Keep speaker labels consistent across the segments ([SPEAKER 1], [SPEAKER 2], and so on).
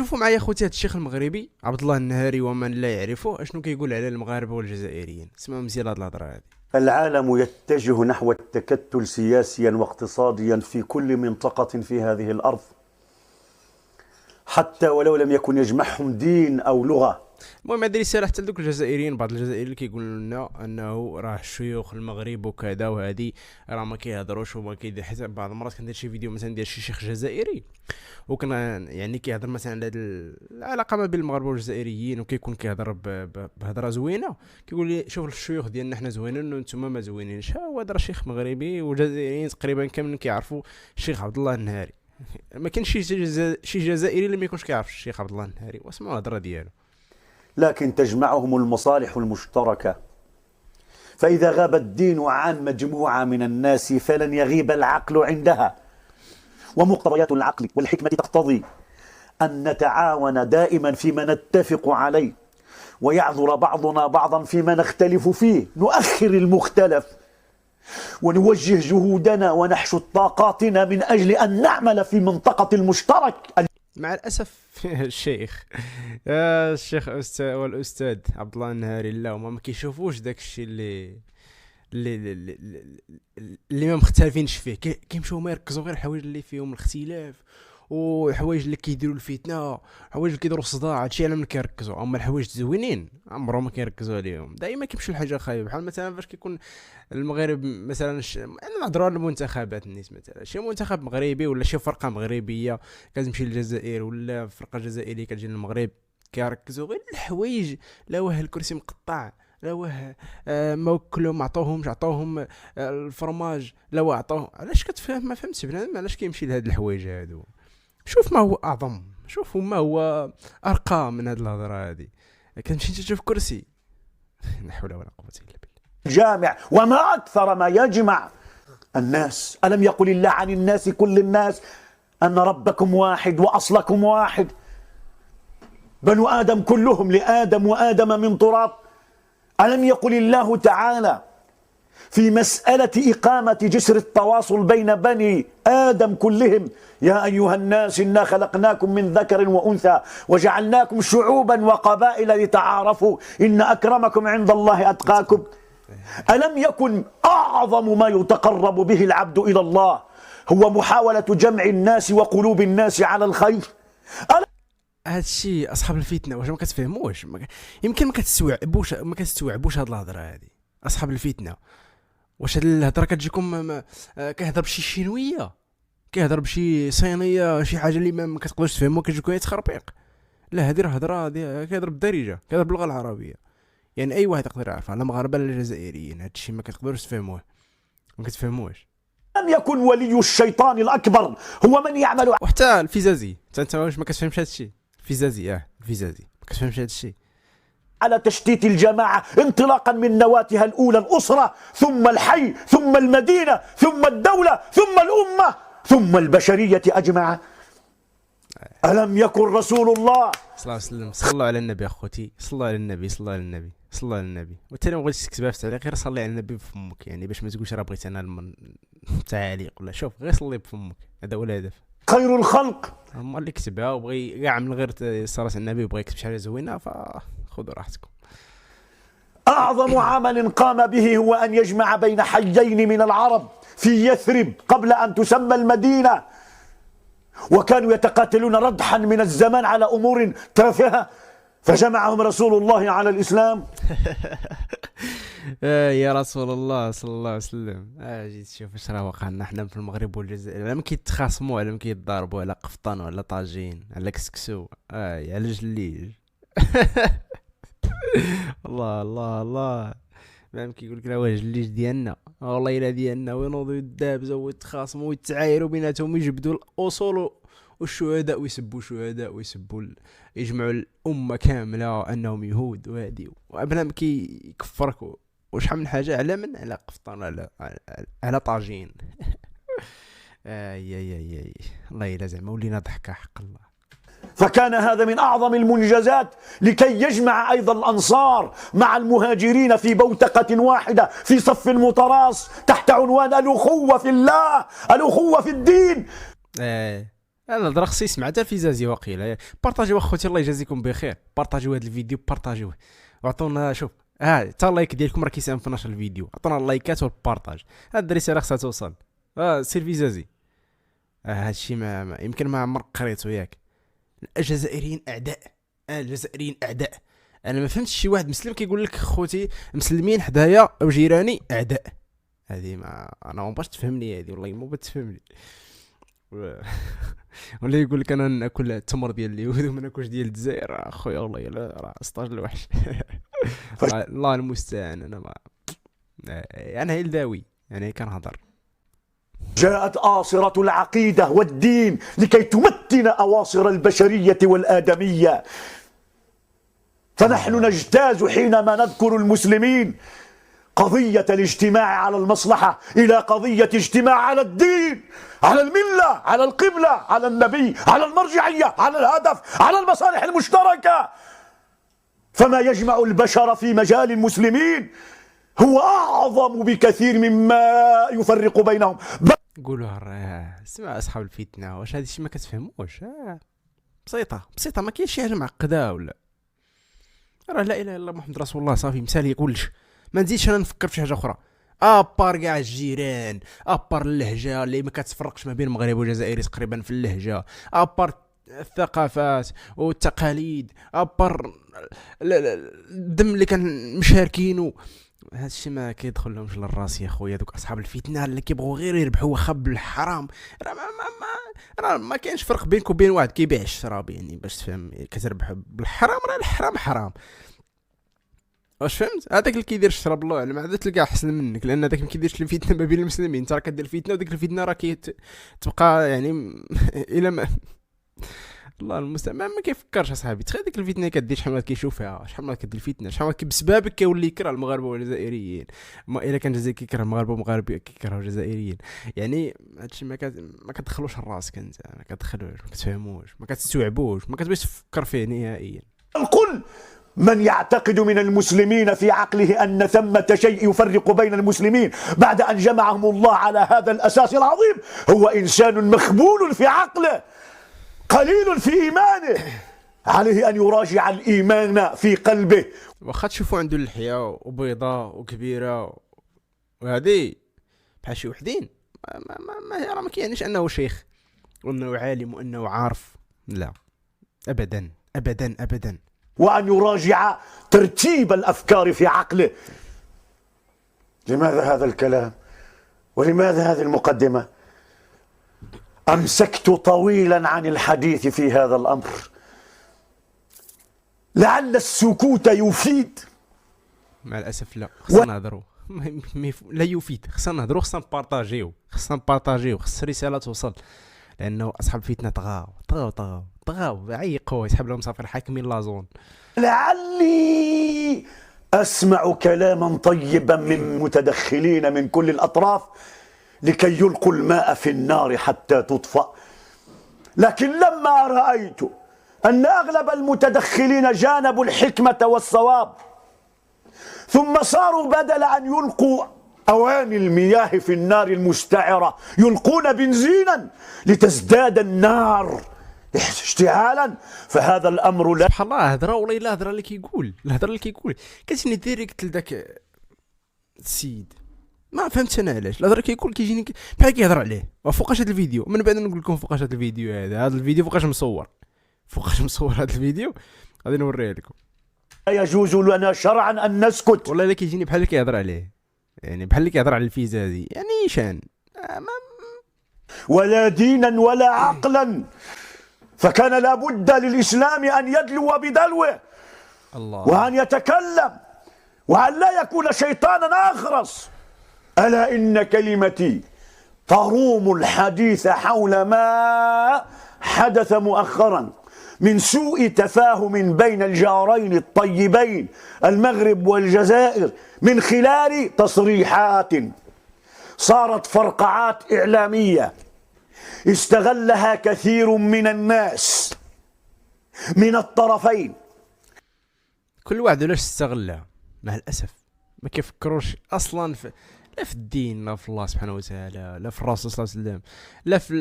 [SPEAKER 1] شوفوا معايا خوتي هذا الشيخ المغربي عبد الله النهاري ومن لا يعرفه اشنو كيقول على المغاربه والجزائريين. اسمعوا مزيان هذه الهضره هذه.
[SPEAKER 2] العالم يتجه نحو التكتل سياسيا واقتصاديا في كل منطقة في هذه الأرض، حتى ولو لم يكن يجمعهم دين أو لغة.
[SPEAKER 1] المهم هذه رساله حتى لذوك الجزائريين، بعض الجزائريين اللي كيقولوا لنا انه راه الشيوخ المغرب وكذا وهذه راه ما كيهضروش وما كيدير. حتى بعض المرات كندير شي فيديو مثلا ديال شي شيخ جزائري وكان يعني كيهضر مثلا على العلاقه ما بين المغاربه والجزائريين وكيكون كيهضر بهضره زوينه، كيقول لي شوف الشيوخ ديالنا حنا زوينين وانتم ما زوينينش. هو هذا شيخ مغربي والجزائريين تقريبا كاملين كيعرفوا الشيخ عبد الله النهاري. ما كاينش شي جزائري اللي ما يكونش كيعرف الشيخ عبد الله النهاري. واسمعوا الهضره ديالو.
[SPEAKER 2] لكن تجمعهم المصالح المشتركة، فإذا غاب الدين عن مجموعة من الناس فلن يغيب العقل عندها، ومقتضيات العقل والحكمة تقتضي أن نتعاون دائما فيما نتفق عليه، ويعذر بعضنا بعضا فيما نختلف فيه، نؤخر المختلف ونوجه جهودنا ونحشد طاقاتنا من أجل أن نعمل في منطقة المشترك.
[SPEAKER 1] مع الاسف الشيخ والأستاذ عبد الله النهاري لا هما ما كيشوفوش داك الشيء اللي ما مختلفينش فيه. كيمشيو ما يركزوا غير الحوايج اللي فيهم الاختلاف وحوايج اللي كيديروا الفتنه، حوايج اللي كيديروا الصداع. هادشي على من كيركزوا. اما الحوايج الزوينين عمرهم ما كيركزوا عليهم. دائما كيمشيو لحاجه خايبه. بحال مثلا فاش كيكون المغرب مثلا انا نهضروا على المنتخبات الناس، مثلا شي منتخب مغربي ولا شي فرقه مغربيه كتمشي للجزائر ولا فرقه جزائريه كتجي للمغرب، كيركزوا غير الحوايج. لا واه الكرسي مقطع، لا واه ما وكلوا ما عطاوهم الفرماج، لا واه عطاوهم. علاش كتفهم؟ ما فهمتش بنادم علاش كيمشي لهاد الحوايج هادو. شوف ما هو اعظم، شوفوا ما هو ارقى من هاد الهضره هادي. كتمشي تشوف كرسي لا حول ولا قوه الا بالله.
[SPEAKER 2] جامع وما أكثر ما يجمع الناس. ألم يقل الله عن الناس كل الناس أن ربكم واحد وأصلكم واحد، بنو آدم كلهم لآدم وآدم من تراب. ألم يقل الله تعالى في مسألة إقامة جسر التواصل بين بني آدم كلهم يا أيها الناس إنا خلقناكم من ذكر وأنثى وجعلناكم شعوبا وقبائل لتعارفوا إن أكرمكم عند الله أتقاكم. ألم يكن أعظم ما يتقرب به العبد إلى الله هو محاولة جمع الناس وقلوب الناس على الخير؟
[SPEAKER 1] هذا الشيء اصحاب الفتنه واش ما كتفهموش؟ يمكن ما كتستوعبوش هاد الهضره هذه. اصحاب الفتنه واش هاد الهضره كتجيكم كيهضر بشي شينويه، كيهضر بشي صينيه، شي حاجه اللي ما كتقدرش تفهموها، كتجيكم تخربيق. لا هذه راه هضره كيهضر بالدارجه، كيهضر باللغه العربيه، يعني اي واحد يقدر يعرفها، لا مغاربه لا جزائريين. هذا الشيء ما كتقدروش تفهموه، ما كتفهموش.
[SPEAKER 2] لم يكن ولي الشيطان الأكبر هو من يعمل.
[SPEAKER 1] وحتى الفيزازي انت واش ما كتفهمش هذا الشيء؟ الفيزازي الفيزازي ما كتفهمش هذا الشيء.
[SPEAKER 2] على تشتيت الجماعة انطلاقا من نواتها الأولى الأسرة، ثم الحي، ثم المدينة، ثم الدولة، ثم الأمة، ثم البشرية أجمع. ألم يكن رسول الله
[SPEAKER 1] صلى الله عليه وسلم، صلوا على النبي اخوتي، صلوا على النبي، صلوا على النبي، صلوا على النبي. وانت ما بغيتش تكتبها في التعليق غير صلي على النبي بفمك، يعني باش ما تقولش راه بغيت انا التعاليق ولا شوف، غير صلي بفمك، هذا هو الهدف.
[SPEAKER 2] خير الخلق.
[SPEAKER 1] اما اللي كتبها وبغي كاع من غير صلاه على النبي وبغي يكتب شي حاجه زوينه فخذوا راحتكم.
[SPEAKER 2] أعظم عمل قام به هو أن يجمع بين حيين من العرب في يثرب قبل أن تسمى المدينة، وكانوا يتقاتلون ردحا من الزمان على أمور تافهة، فجمعهم رسول الله على الإسلام.
[SPEAKER 1] يا رسول الله صلى الله عليه وسلم. جيت تشوف اش راه واقع لنا حنا في المغرب والجزائر. لا ما كيتخاصموا، لا ما كيتضاربوا على قفطان ولا طاجين على كسكسو، على جليج. الله الله الله. ما كيقول لك راه واش جليج ديالنا، والله الا ديالنا، وينوضوا يدابزوا ويتخاصموا ويتعايروا بيناتهم ويجبدوا الاصول والشهداء ويسبوا شهداء ويسبوا يجمعوا الامه كامله انهم يهود وهادي وابناء كيكفرك وشحال من حاجه على من على قفطان على طاجين. اي الله الا زعما ولينا ضحكه حق الله.
[SPEAKER 2] فكان هذا من أعظم المنجزات لكي يجمع أيضا الأنصار مع المهاجرين في بوتقة واحدة في صف متراص تحت عنوان الأخوة في الله، الأخوة في الدين.
[SPEAKER 1] انا الهضره خصني سمعتها في زازي واقيلا. بارطاجيو اخوتي الله يجازيكم بخير، بارطاجيو هذا الفيديو، بارطاجيوه وعطونا. شوف حتى اللايك ديالكم راه كيساهم في نشر الفيديو، عطونا اللايكات والبارطاج، هاد الرساله خصها توصل. سير في زازي. هادشي ما يمكن ما عمرك قريتو ياك. الجزائريين اعداء، الجزائريين اعداء. انا ما فهمتش شي واحد مسلم كيقول لك خوتي مسلمين حدايا او جيراني اعداء. هذه ما انا ما باش تفهمني، هذه والله ما بتفهمني. ولا يقول لك انا ناكل التمر ديال اليهود وما ناكلش ديال الجزائر. اخويا والله لا راه اسطاج الوحش. الله المستعان. انا ما انا هيلداوي يعني كنهضر.
[SPEAKER 2] جاءت آصرة العقيدة والدين لكي تمتن أواصر البشرية والآدمية، فنحن نجتاز حينما نذكر المسلمين قضية الاجتماع على المصلحة إلى قضية اجتماع على الدين، على الملة، على القبلة، على النبي، على المرجعية، على الهدف، على المصالح المشتركة. فما يجمع البشر في مجال المسلمين هو أعظم بكثير مما يفرق بينهم.
[SPEAKER 1] قولوا اسمع اصحاب الفتنه، واش هذا الشيء ما كتفهموش؟ بسيطه بسيطه، ما كاينش شي حاجه معقده ولا راه لا اله الا الله محمد رسول الله صافي مثالي كلش. ما نزيدش انا نفكر في شي حاجه اخرى ابار كاع الجيران، ابار اللهجه اللي ما كتفرقش ما بين المغرب والجزائري تقريبا في اللهجه، ابار الثقافات والتقاليد، ابار الدم اللي كان مشاركينه. هذا الشيء ما كيدخل لهمش للراس يا خويا. دوك اصحاب الفتنه اللي كيبغوا غير يربحوا واخا بالحرام، راه ما كاينش فرق بينك وبين واحد كيبيع الشراب. يعني باش تفهم كتربح بالحرام، راه الحرام حرام. واش فهمت؟ هذاك اللي كيدير الشراب الله اعلم عاد تلقاه احسن منك، لان هذاك ما كيديرش الفتنه ما بين المسلمين. انت راه كدير الفتنه وديك الفتنه راه تبقى يعني الى ما الله المستعان ما كيفكرش اصاحبي. تخيل ديك الفتنه كدير شحال من كيشوفها، شحال من كدير الفتنه، شحال من بسببك كيولي يكره المغاربه والجزائريين. ما الا كان الجزائر كيكره المغاربه والمغاربه كيكرهوا الجزائريين. يعني هادشي ما كتدخلوش لراسك انت، ما كتدخلوش، ما كتفهموش، ما كتستوعبوش، ما كتبغيش تفكر فيه نهائيا.
[SPEAKER 2] الكل من يعتقد من المسلمين في عقله أن ثمة شيء يفرق بين المسلمين بعد أن جمعهم الله على هذا الأساس العظيم هو إنسان مخبول في عقله، قليل في إيمانه. عليه أن يراجع الإيمان في قلبه.
[SPEAKER 1] واخا تشوفوا عنده اللحيه وبيضاء وكبيره وهذه بحال شي وحدين، ما كيعنيش انه شيخ وانه عالم وانه عارف، لا ابدا ابدا ابدا.
[SPEAKER 2] وأن يراجع ترتيب الأفكار في عقله. لماذا هذا الكلام؟ ولماذا هذه المقدمة؟ أمسكت طويلا عن الحديث في هذا الأمر لعل السكوت يفيد.
[SPEAKER 1] مع الأسف لا، خصنا نهضروا. لا يفيد، خصنا نهضروا، خصنا نبارطاجيو، خص الرسالة توصل، لأنه أصحاب الفتنة طغاو عيقوا يسحب لهم صافي الحاكمين لازون.
[SPEAKER 2] لعلي أسمع كلاما طيبا من متدخلين من كل الأطراف لكي يلقوا الماء في النار حتى تطفأ. لكن لما رأيت أن أغلب المتدخلين جانبوا الحكمة والصواب، ثم صاروا بدل أن يلقوا أواني المياه في النار المستعرة يلقون بنزينا لتزداد النار اشتعالا، فهذا الأمر لا.
[SPEAKER 1] سبحان الله، هضره والله الا الهضره اللي كيقول كتجيني ديريكت لذاك السيد. ما فهمتش انا علاش الهضره كيجيني بحال كيهضر عليه. وفوقاش هذا الفيديو من بعد نقول لكم فوقاش هذا الفيديو، هذا الفيديو فوقاش مصور هذا الفيديو غادي نوريه لكم.
[SPEAKER 2] لا يجوز لنا شرعا أن نسكت.
[SPEAKER 1] والله الا كيجيني بحال اللي كيهضر عليه، يعني بحال اللي كيهضر على الفيزازي، يعني شان
[SPEAKER 2] ولا دينا ولا عقلا. فكان لابد للإسلام أن يدلو بدلوه
[SPEAKER 1] الله،
[SPEAKER 2] وأن يتكلم وأن لا يكون شيطانا أخرس. ألا إن كلمتي تروم الحديث حول ما حدث مؤخرا من سوء تفاهم بين الجارين الطيبين المغرب والجزائر من خلال تصريحات صارت فرقعات إعلامية استغلها كثير من الناس من الطرفين.
[SPEAKER 1] كل واحد علاش استغلها، مع الأسف ما كيفكروش اصلا في لا في الدين، لا في الله سبحانه وتعالى، لا في الرسول صلى الله عليه وسلم، لا في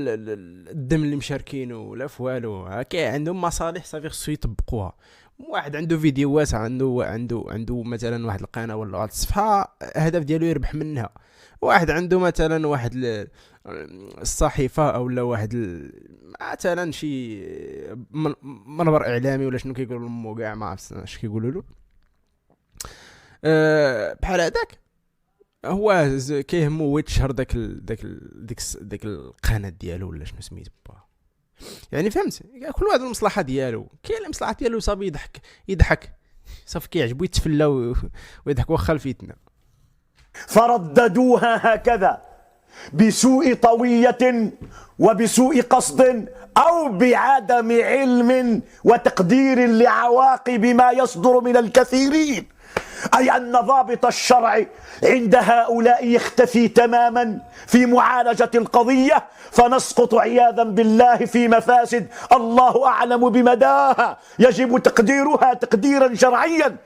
[SPEAKER 1] الدم اللي مشاركينه، لا في والو. هكا عندهم مصالح صافي خصو يطبقوها. واحد عنده فيديوهات، عنده مثلا واحد القناه ولا واحد الصفحه، الهدف ديالو يربح منها. واحد عنده مثلا واحد الصحيفه او لا واحد مثلا شي منبر اعلامي ولا شنو كيقولوا لهم كاع، ما عرفت اش كيقولوا له. بحال هذاك هو كيهمو هو يتشهر داك القناه ديالو ولا شنو سميتو با. يعني فهمت، كل واحد المصلحه ديالو. كاين المصلحه ديالو صافي يضحك صافي كيعجبو يتفلى ويضحك واخا الفتنه.
[SPEAKER 2] فرددوها هكذا بسوء طوية وبسوء قصد أو بعدم علم وتقدير لعواقب ما يصدر من الكثيرين، أي أن ضابط الشرع عند هؤلاء يختفي تماما في معالجة القضية، فنسقط عياذا بالله في مفاسد الله أعلم بمداها يجب تقديرها تقديرا شرعيا.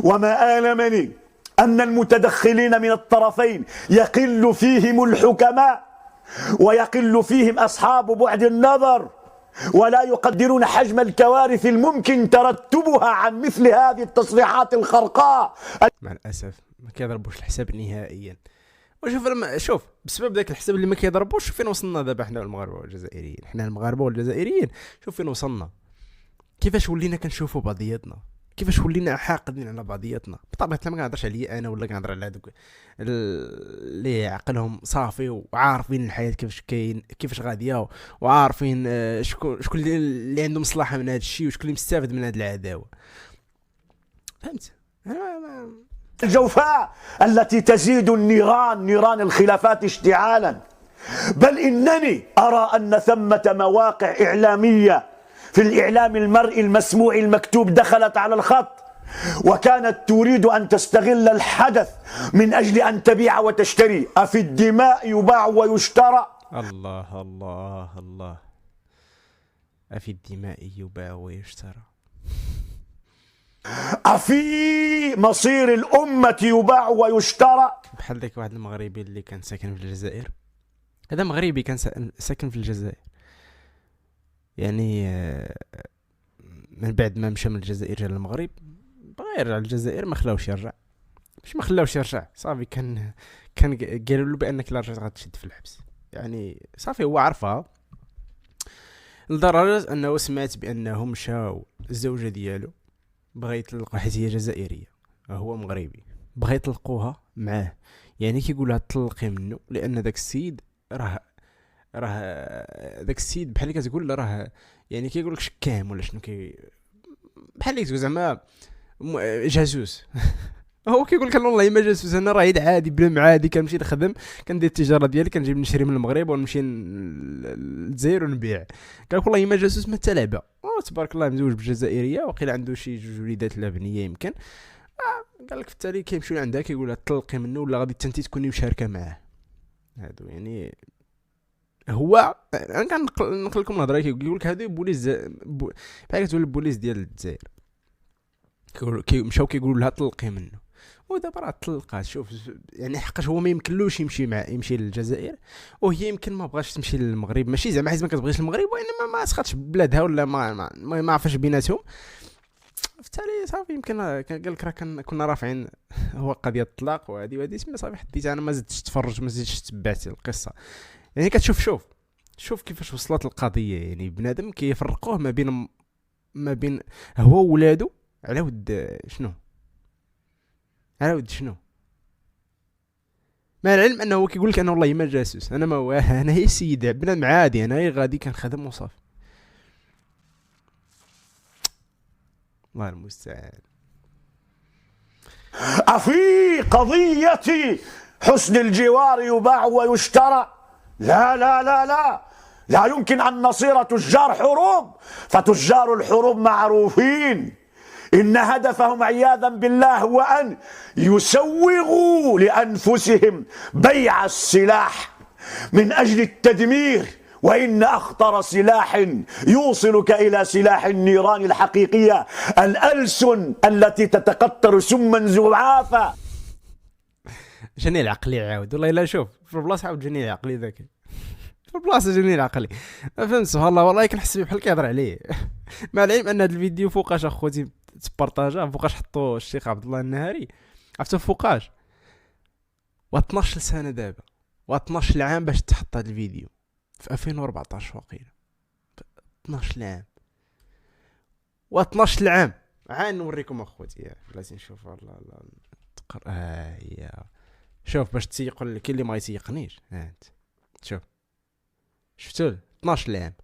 [SPEAKER 2] وما آلمني أن المتدخلين من الطرفين يقل فيهم الحكماء ويقل فيهم أصحاب بعد النظر، ولا يقدرون حجم الكوارث الممكن ترتبها عن مثل هذه التصريحات الخرقاء.
[SPEAKER 1] مع الأسف ما كيضربوش الحساب نهائيا. شوف بسبب ذاك الحساب اللي ما كيضربوش، فين وصلنا دابا حنا المغاربه والجزائريين. حنا المغاربه والجزائريين شوف فين وصلنا، كيفاش ولينا كنشوفوا بعضياتنا، كيفاش ولينا حاقدين على بعضياتنا. بطبيعه الحال ما كنهضرش عليا انا ولا كنهضر على هذوك اللي عقلهم صافي وعارفين الحياه كيفاش غاديه، وعارفين شكون اللي عنده مصلحه من هذا الشيء وشكون اللي مستافد من هذه العداوه. فهمت؟
[SPEAKER 2] الجوفاء التي تزيد نيران الخلافات اشتعالا. بل إنني أرى أن ثمة مواقع إعلامية في الإعلام المرئي المسموع المكتوب دخلت على الخط، وكانت تريد أن تستغل الحدث من أجل أن تبيع وتشتري. أفي الدماء يباع ويشترى.
[SPEAKER 1] الله الله الله، أفي الدماء يباع ويشترى.
[SPEAKER 2] أفي مصير الأمة يباع ويشترى.
[SPEAKER 1] بحال ذاك واحد المغربي اللي كان ساكن في الجزائر، هذا مغربي كان ساكن في الجزائر، يعني من بعد ما مشى من الجزائر جا للمغرب بغى يرجع للجزائر، ما خلاوش يرجع. مش ما خلاوش يرجع، صافي كان قالوا له بانك لا رجعت غتشد في الحبس. يعني صافي هو عرفها، لدرجه انه سمعت بانهم مشاو الزوجه ديالو بغى يطلقها حيت هي جزائريه، هو مغربي، بغى يطلقوها معاه. يعني كيقول لها طلقي منه، لان داك السيد راه داك السيد بحال اللي كتقول له راه يعني كيقول لك شكام ولا شنو، بحال اللي كتقول زعما جاسوس. هو كيقول لك والله ما جاسوس، انا راه عادي بلا عادي، كنمشي نخدم، كندير التجاره ديالي، كنجيب نشري من المغرب ونمشي للجزائر ونبيع. قال لك والله ما جاسوس ما حتى لعبه. تبارك الله مزوج بالجزائريه، وقيل عنده شي جوج وليدات لبنيه يمكن. قال لك في التالي كيمشيو عندها كيقول لها طلقي منه ولا غادي انت تكوني مشاركه معاه. هادو يعني هو انا كنقل لكم الهضره، كيقول لك هادو بوليس بحال كتقول البوليس ديال الجزائر، مشاو كيقولوا لها طلقي منه، ودابا راه طلقات. شوف يعني حقاش هو ما يمكنلوش يمشي للجزائر، وهي يمكن ما بغاش تمشي للمغرب، ماشي زعما حيت ما كتبغيش المغرب، وانما ما سخطش بلادها ولا ما عرفاش بيناتهم. في التالي صافي يمكن قال لك راه كنا رافعين هو قضيه الطلاق وهذه سما صافي حديت انا ما زدتش تفرج، ما زدتش تبعت القصه. يعني شوف كيفاش وصلت القضيه. يعني بنادم كيفرقوه ما بين هو وولادو على ود شنو، مع العلم انه كيقول لك انا والله ما جاسوس، انا ما هو انا هي سيده بنادم عادي، انا هي غادي كنخدم وصافي. الله المستعان.
[SPEAKER 2] أفي قضية حسن الجوار يباع ويشترى؟ لا لا لا لا، لا يمكن أن نصير تجار حروب، فتجار الحروب معروفين إن هدفهم عياذا بالله هو أن يسوغوا لأنفسهم بيع السلاح من أجل التدمير، وإن أخطر سلاح يوصلك إلى سلاح النيران الحقيقية الألسن التي تتقطر سما زعافا.
[SPEAKER 1] جاني العقلي عاود والله الا شوف في البلاصه عاود جاني العقلي ذاك في البلاصه جاني العقلي فهمت سبحان الله والله كنحس بحال كيهضر عليه. مع العلم ان هذا الفيديو فوقاش اخوتي تبارطاجا فوقاش حطوا الشيخ عبد الله النهاري عرفتوا فوقاش و 12 سنه دابا و 12 عام باش تحط هذا الفيديو في 2014 وقيله 12 عام و 12 عام عاد نوريكم اخوتي بلاتي نشوف والله لا تقر يا شوف باش تسيقوا كاين اللي ما يسيقنيش هانت شوف شفتوا 12 عام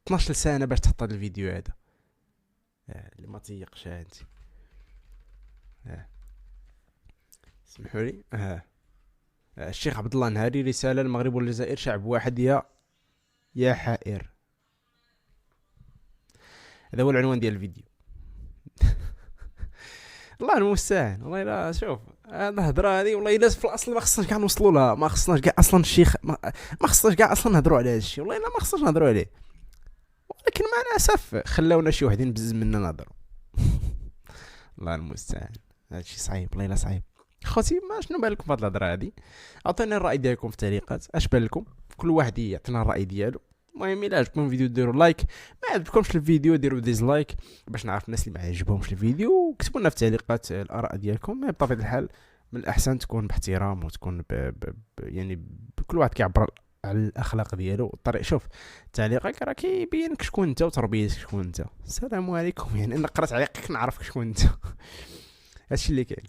[SPEAKER 1] 12 سنه باش تحط هذا الفيديو هذا اللي ما تيقش انت اسمحوا لي الشيخ عبد الله النهاري رساله للمغرب والجزائر شعب واحد يا حائر. هذا هو العنوان ديال الفيديو. الله المستعان والله لا شوف هذه الهضره هذه والله الا في الاصل ما خصناش كاع نوصلوا لها ما خصناش كاع اصلا الشيخ ما خصناش كاع اصلا نهضروا على هذا الشيء والله لا ما خصناش نهضروا عليه ولكن مع الاسف خلاونا شي وحدين بزز منا نهضروا. الله المستعان هذا الشيء صعيب والله لا صعيب. خوتي ما شنو بالكم في هذه الهضره هذه عطينا الراي ديالكم في التعليقات اش بان لكم كل واحد يعطينا الراي ديالو. المهم الا عجبكم الفيديو ديروا لايك ما عجبكمش الفيديو ديروا ديزلايك باش نعرف الناس اللي ما عجبهمش الفيديو وكتبوا لنا في التعليقات الاراء ديالكم. بطبيعه الحال من الاحسن تكون باحترام وتكون يعني كل واحد كيعبر على الاخلاق ديالو والطريق. شوف تعليقك راه كيبينك شكون انت وتربيتك شكون انت. السلام عليكم يعني انا قرات تعليقك نعرفك شكون انت. هادشي اللي كاين.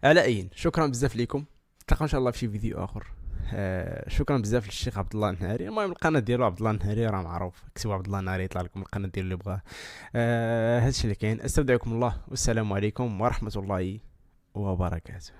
[SPEAKER 1] على اين شكرا بزاف لكم نتلاقاو ان شاء الله في شي فيديو اخر. شكرا بزاف للشيخ عبد الله النهاري. المهم القناه ديالو عبد الله النهاري راه معروف كتبوا عبد الله النهاري يطلع لكم القناه ديالو اللي بغاه. هادشي اللي كاين. استودعكم الله والسلام عليكم ورحمه الله وبركاته.